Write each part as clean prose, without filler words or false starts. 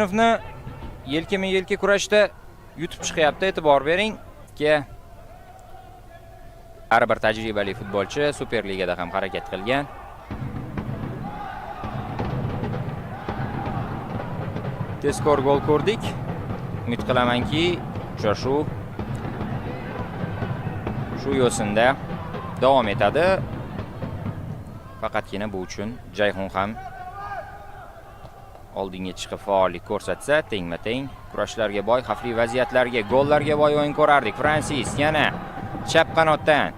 Sinfni yelkama-yelka kurashda yutib chiqyapti, e'tibor bering. Baribir tajribali futbolchi, Superligada ham harakat qilgan. Tezkor gol ko'rdik. Umid qilamanki, uchrashuv shu yo'sinda davom etadi. Faqatgina bu uchun Jayxon ham oldinga chiqib faollik ko'rsatsa, tengma-teng kurashlarga boy, xavfli vaziyatlarga, gollarga boy o'yin ko'rardik. Fransis yana chap qanotdan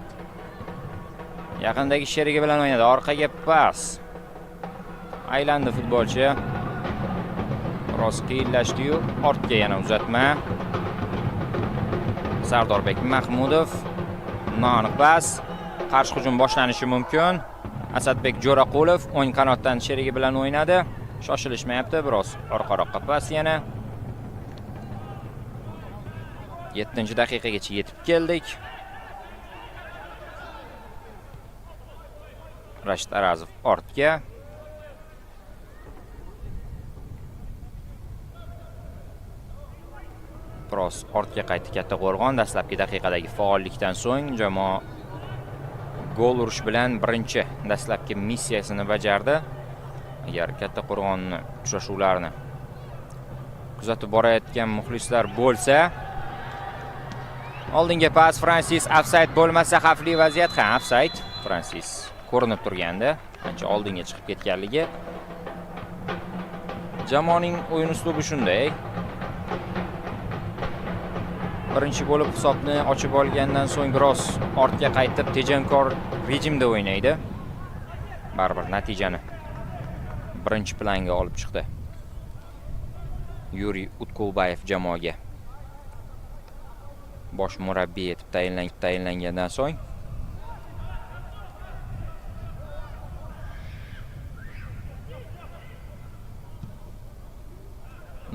yaqindagi sherigi bilan o'ynadi. Orqaga pas. Aylandi futbolchi. Biroz qiyinlashdi-yu, ortga yana uzatma. Sardorbek Mahmudov. Noaniq pas. Qarshi hujum boshlanishi mumkin. Asadbek Jo'raqulov o'ng qanotdan sherigi bilan o'ynadi. Shoshilishmayapti, biroz orqa-roqqa pas yana. 7-daqiqagacha yetib keldik. Rashid Arazov ortga. Biroz ortga qaytdi Katta Qo'rg'on. Dastlabki daqiqadagi faollikdan so'ng jamoa gol urish bilan birinchi dastlabki missiyasini bajardi. Agar Katta Qo'rg'onni uchrashuvlarini kuzatib borayotgan muxlislar bo'lsa, oldinga pas. Fransis ofsayd bo'lmasa xavfli vaziyat. Ha, ofsayd. Fransis ko'rinib turganda, ancha oldinga chiqib ketganligi. Jamoaning o'yin uslubi shunday. Birinchi bo'lib hisobni ochib olgandan so'ng biroz ortga qaytib tejamkor rejimda o'ynaydi. Baribir natijani birinchi planga olib chiqdi Yuriy Utkulbayev jamoaga bosh murabbiy etib tayinlangandan so'ng.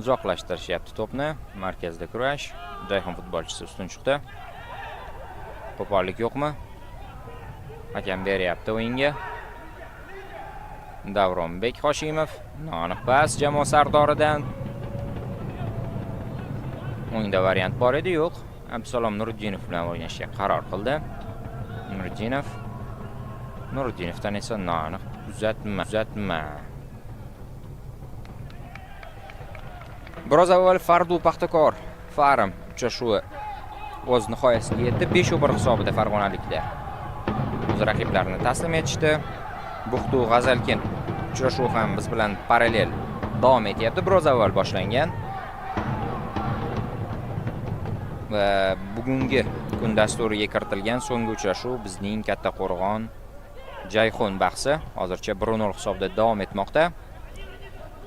Uzoqlashtirishyapti to'pni. Markazda kurash. Jayxon futbolchisi ustun chiqdi. Qo'pollik yo'qmi? Hakam beryapti o'yinga. Davronbek Hoshimov. Noaniq pas jamoa sardoridan. O'yinda variant bor edi, yo'q. Abdusalom Nuriddinov bilan o'ynashga qaror qildi. Nuriddinovdan esa noaniq uzatma. Biroz avval Fardu Paxtakor Farim uchrashuvi o'z nihoyasiga yetdi. 5-1 hisobida farg'onaliklar o'z raqiblarini taslim etishdi. Buxtu G'azalkin uchrashuvi ham biz bilan parallel davom etyapti. Biroz avval boshlangan va bugungi kun dasturiga kiritilgan so'nggi uchrashuv bizning Katta Qo'rg'on Jayxon bahsi hozircha 1-0 hisobda davom etmoqda.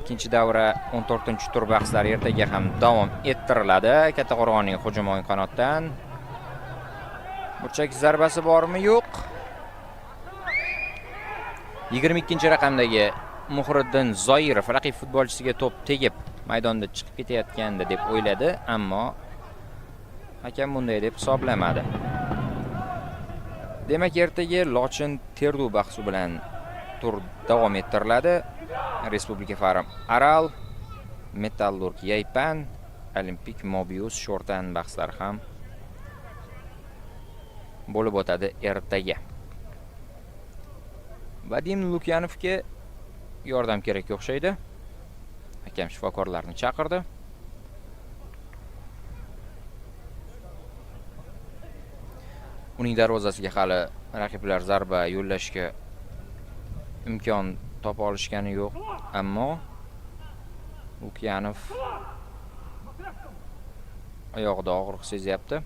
Ikkinchi davra 14-tur bahslar ertaga ham davom ettiriladi. Katta Qo'rg'onning hujum o'ng qanotdan burchak zarbasi bormi? Yo'q. 22-raqamdagi Muhriddin Zoirov raqib futbolchisiga to'p tegib maydonda chiqib ketayotgandi deb o'yladi, ammo hakam bunday deb hisoblamadi. Demak, ertaga Lochin Terdu bahsi bilan tur davom ettiriladi. Respublika Farim Aral, Metallurg Yaypan, Olimpik Mobius Shortan bahslari ham bo'lib o'tadi ertaga. Vadim Lukyanovga yordam kerak o'xshaydi. Hakam shifokorlarni chaqirdi. Uning darvozasiga hali raqiblar zarba yo'llashga imkon topa olishgani yo'q, ammo Lukyanov oyog'ida og'riq sezyapti.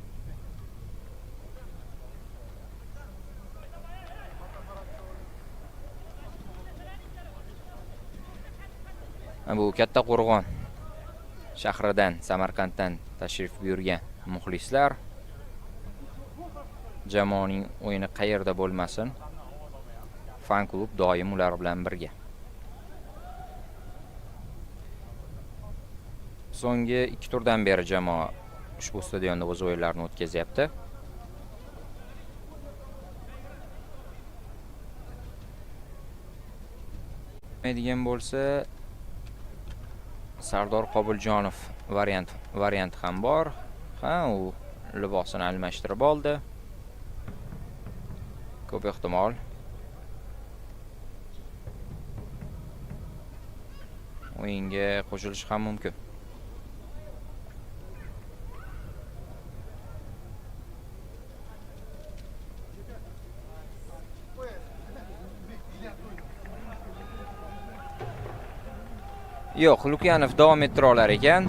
Bu Katta Qo'rg'on shahridan, Samarqanddan tashrif buyurgan muxlislar. Jamoaning o'yini qayerda bo'lmasin, fan klub doim ular bilan birga. So'nggi 2 turdan beri jamoa ushbu stadionda o'z o'yinlarini o'tkazyapti. Aytgan bo'lsa, Sardor Qobuljonov variant ham bor. Ha, u libosini almashtirib oldi. Ko'p ehtimol o'yinga qo'shilishi ham mumkin. Yo'q, Lukyanov davom ettira olar ekan.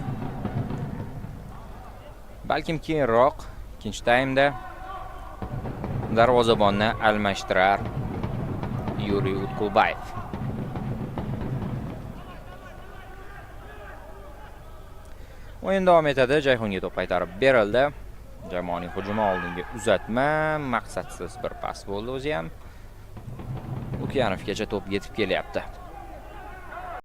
Balkim keyinroq ikkinchi taymda darvozabonni almashtirar Yuriy Utkulbayev. O'yin davom etadi. Jayxonga to'p qaytarib berildi. Jamoaning hujumi oldinga uzatma, maqsadsiz bir pas bo'ldi o'zi ham. Lukyanovgacha to'p yetib kelyapti.